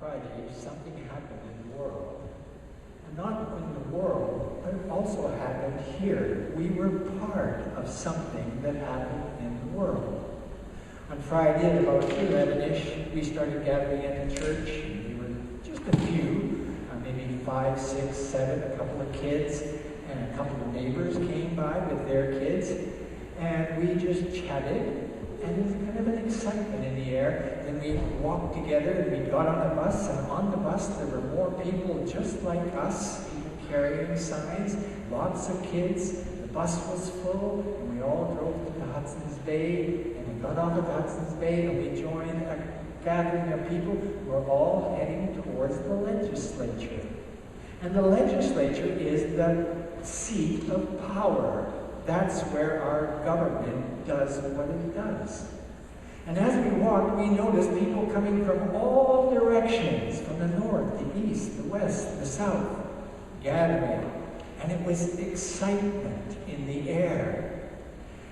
Friday, something happened in the world. And not in the world, but it also happened here. We were part of something that happened in the world. On Friday at about 11-ish, we started gathering at the church. We were just a few, maybe 5, 6, 7, a couple of kids, and a couple of neighbors came by with their kids. And we just chatted, and there was kind of an excitement in the air. Then we walked together, and we got on the bus, and on the bus there were more people just like us, people carrying signs, lots of kids. The bus was full, and we all drove to the Hudson's Bay, and we got off at Hudson's Bay, and we joined a gathering of people. We're all heading towards the legislature. And the legislature is the seat of power. That's where our government does what it does. And as we walked, we noticed people coming from all directions, from the north, the east, the west, the south, gathering. And it was excitement in the air.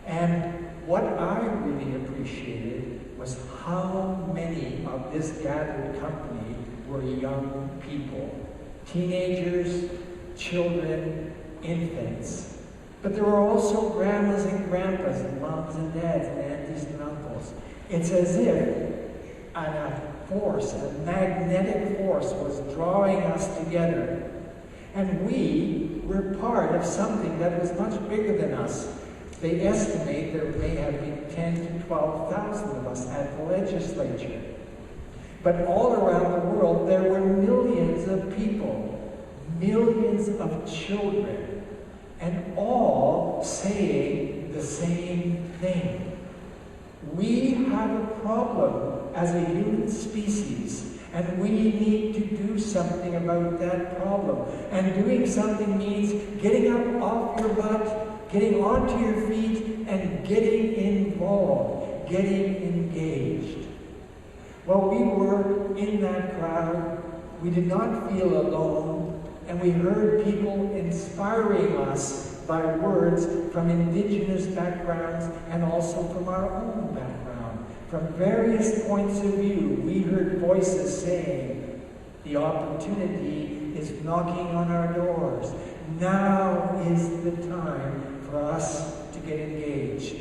And what I really appreciated was how many of this gathered company were young people. Teenagers, children, infants. But there were also grandmas and grandpas and moms and dads and aunties and uncles. It's as if a magnetic force was drawing us together. And we were part of something that was much bigger than us. They estimate there may have been 10,000 to 12,000 of us at the legislature. But all around the world, there were millions of people, millions of children, and all saying the same thing. We have a problem as a human species, and we need to do something about that problem. And doing something means getting up off your butt, getting onto your feet, and getting involved, getting engaged. Well, we were in that crowd. We did not feel alone. And we heard people inspiring us by words from indigenous backgrounds and also from our own background. From various points of view, we heard voices saying, the opportunity is knocking on our doors. Now is the time for us to get engaged.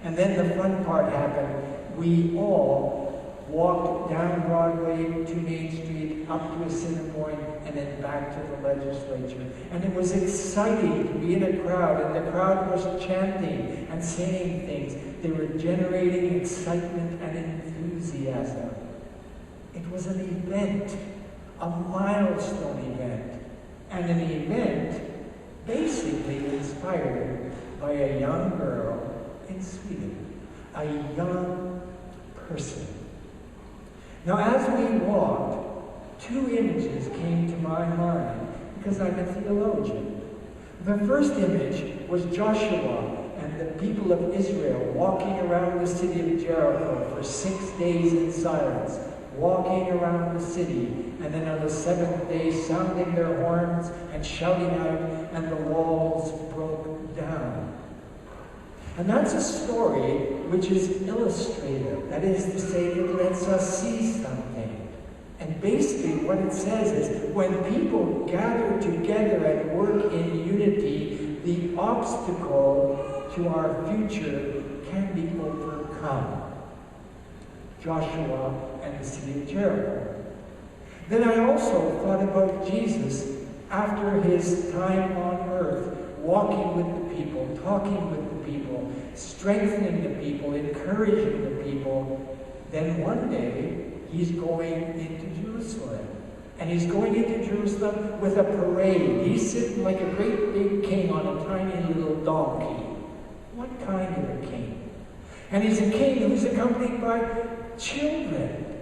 And then the fun part happened. We all walked down Broadway to Main Street, up to Assiniboine, and then back to the legislature. And it was exciting to be in a crowd, and the crowd was chanting and saying things. They were generating excitement and enthusiasm. It was an event, a milestone event, and an event basically inspired by a young girl in Sweden, a young person. Now, as we walked, two images came to my mind, because I'm a theologian. The first image was Joshua and the people of Israel walking around the city of Jericho for 6 days in silence, walking around the city, and then on the seventh day sounding their horns and shouting out, and the walls broke down. And that's a story which is illustrative. That is to say, it lets us see something. And basically what it says is, when people gather together and work in unity, the obstacle to our future can be overcome. Joshua and the city of Jericho. Then I also thought about Jesus after his time on earth, walking with the people, talking with the people, strengthening the people, encouraging the people. Then one day, he's going into Jerusalem. And he's going into Jerusalem with a parade. He's sitting like a great big king on a tiny little donkey. What kind of a king? And he's a king who's accompanied by children.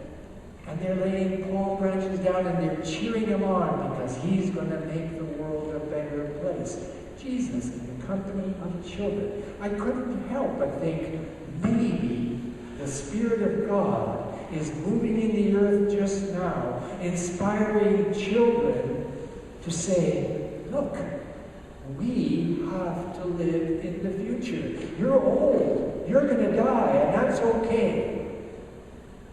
And they're laying palm branches down and they're cheering him on because he's going to make the world a better place. Jesus in the company of children. I couldn't help but think, maybe the Spirit of God is moving in the earth just now, inspiring children to say, look, we have to live in the future. You're old, you're going to die, and that's okay.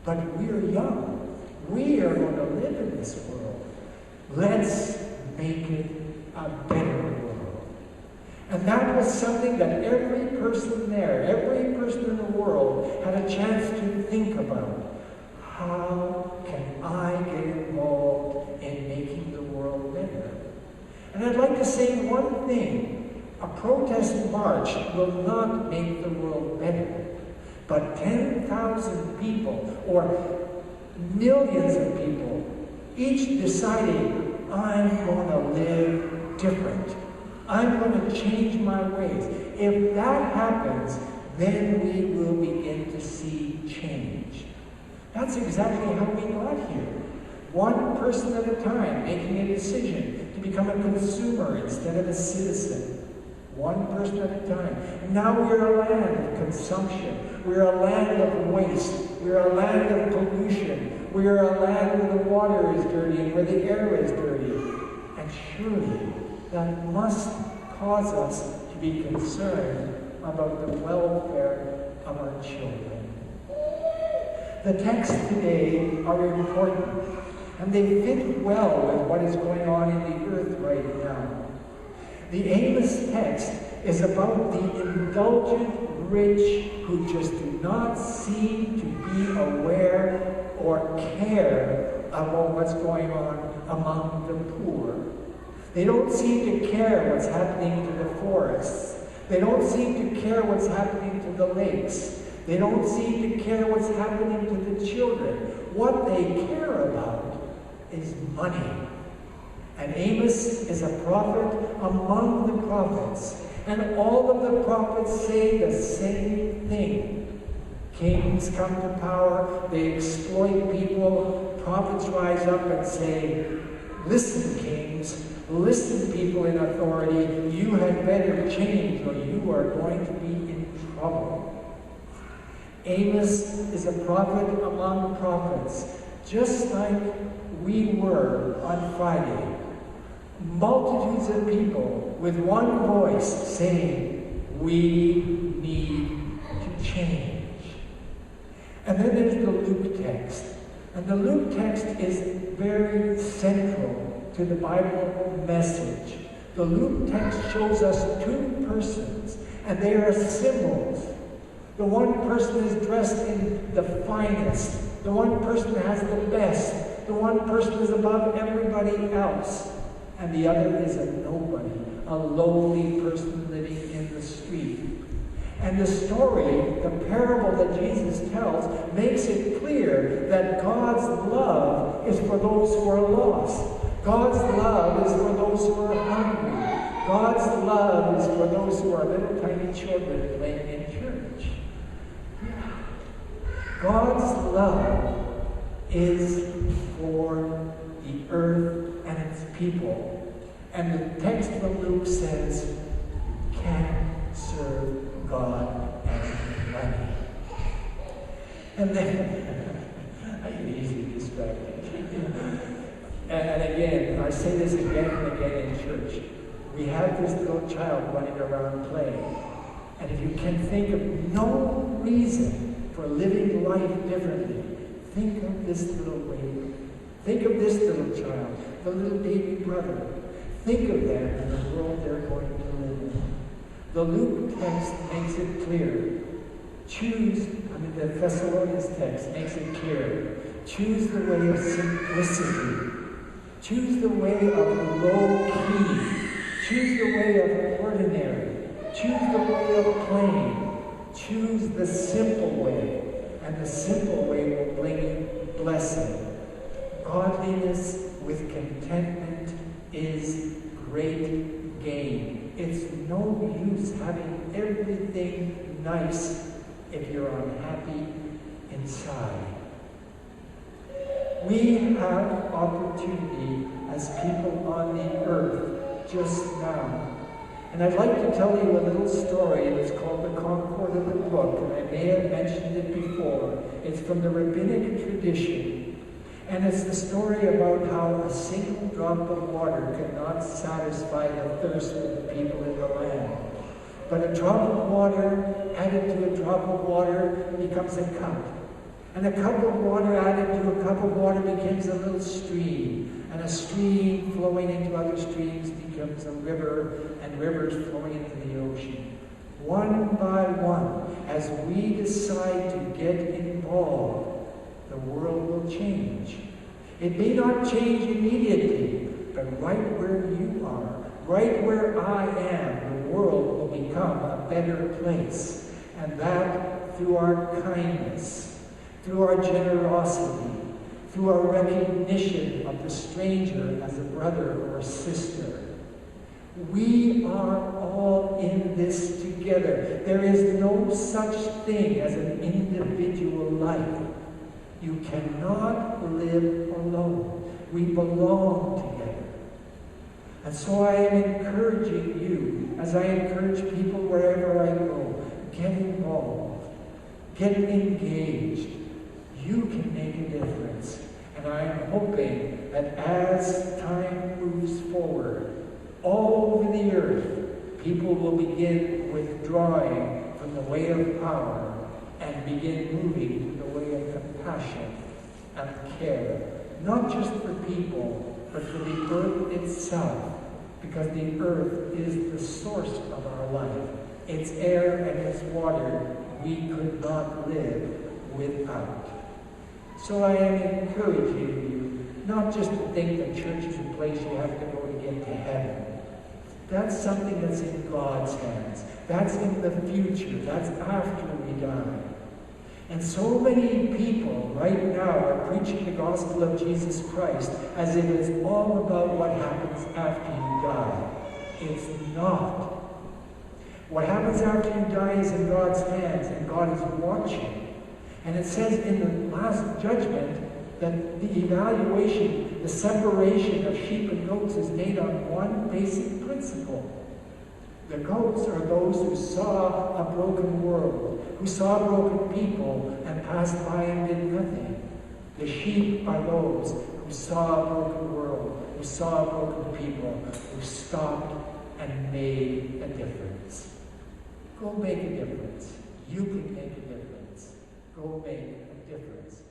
But we're young. We are going to live in this world. Let's make it a better world. And that was something that every person there, every person in the world had a chance to think about. How can I get involved in making the world better? And I'd like to say one thing. A protest march will not make the world better. But 10,000 people, or millions of people, each deciding, I'm going to live different. I'm going to change my ways. If that happens, then we will begin to see change. That's exactly how we got here. One person at a time, making a decision to become a consumer instead of a citizen. One person at a time. And now we're a land of consumption. We're a land of waste. We're a land of pollution. We're a land where the water is dirty and where the air is dirty. And surely that must cause us to be concerned about the welfare of our children. The texts today are important, and they fit well with what is going on in the earth right now. The Amos text is about the indulgent rich who just do not seem to be aware or care about what's going on among the poor. They don't seem to care what's happening to the forests. They don't seem to care what's happening to the lakes. They don't seem to care what's happening to the children. What they care about is money. And Amos is a prophet among the prophets. And all of the prophets say the same thing. Kings come to power, they exploit people. Prophets rise up and say, listen, kings, listen, people in authority, you had better change or you are going to be in trouble. Amos is a prophet among prophets, just like we were on Friday. Multitudes of people with one voice saying, we need to change. And then there's the Luke text. And the Luke text is very central to the Bible message. The Luke text shows us two persons, and they are symbols. The one person is dressed in the finest. The one person has the best. The one person is above everybody else. And the other is a nobody, a lowly person living in the street. And the story, the parable that Jesus tells, makes it clear that God's love is for those who are lost. God's love is for those who are hungry. God's love is for those who are little tiny children playing in church. God's love is for the earth and its people. And the text from Luke says, you can't serve God and money. And then, I get easily distracted. And again, I say this again and again in church. We have this little child running around playing. And if you can think of no reason for living life differently, think of this little baby. Think of this little child, the little baby brother. Think of them in the world they're going to live in. The Luke text makes it clear. The Thessalonians text makes it clear. Choose the way of simplicity. Choose the way of low key. Choose the way of ordinary. Choose the way of plain. Choose the simple way. And the simple way will bring blessing. Godliness with contentment is great gain. It's no use having everything nice if you're unhappy inside. We have opportunity as people on the earth just now. And I'd like to tell you a little story. It's called The Concord of the Brook, and I may have mentioned it before. It's from the rabbinic tradition. And it's the story about how a single drop of water cannot satisfy the thirst of the people in the land. But a drop of water added to a drop of water becomes a cup. And a cup of water added to a cup of water becomes a little stream. And a stream flowing into other streams becomes a river, and rivers flowing into the ocean. One by one, as we decide to get involved, the world will change. It may not change immediately, but right where you are, right where I am, the world will become a better place. And that through our kindness, through our generosity, through our recognition of the stranger as a brother or a sister. We are all in this together. There is no such thing as an individual life. You cannot live alone. We belong together. And so I am encouraging you, as I encourage people wherever I go, get involved, get engaged. You can make a difference. And I am hoping that as time moves forward, all over the earth, people will begin withdrawing from the way of power and begin moving to the way of compassion and care. Not just for people, but for the earth itself. Because the earth is the source of our life. Its air and its water we could not live without. So I am encouraging you not just to think that church is a place you have to go to get to heaven. That's something that's in God's hands. That's in the future. That's after we die. And so many people right now are preaching the gospel of Jesus Christ as if it's all about what happens after you die. It's not. What happens after you die is in God's hands, and God is watching. And it says in the last judgment that the evaluation, the separation of sheep and goats is made on one basic principle. The goats are those who saw a broken world, who saw broken people and passed by and did nothing. The sheep are those who saw a broken world, who saw broken people, who stopped and made a difference. Go make a difference. You can make a difference. Go make a difference.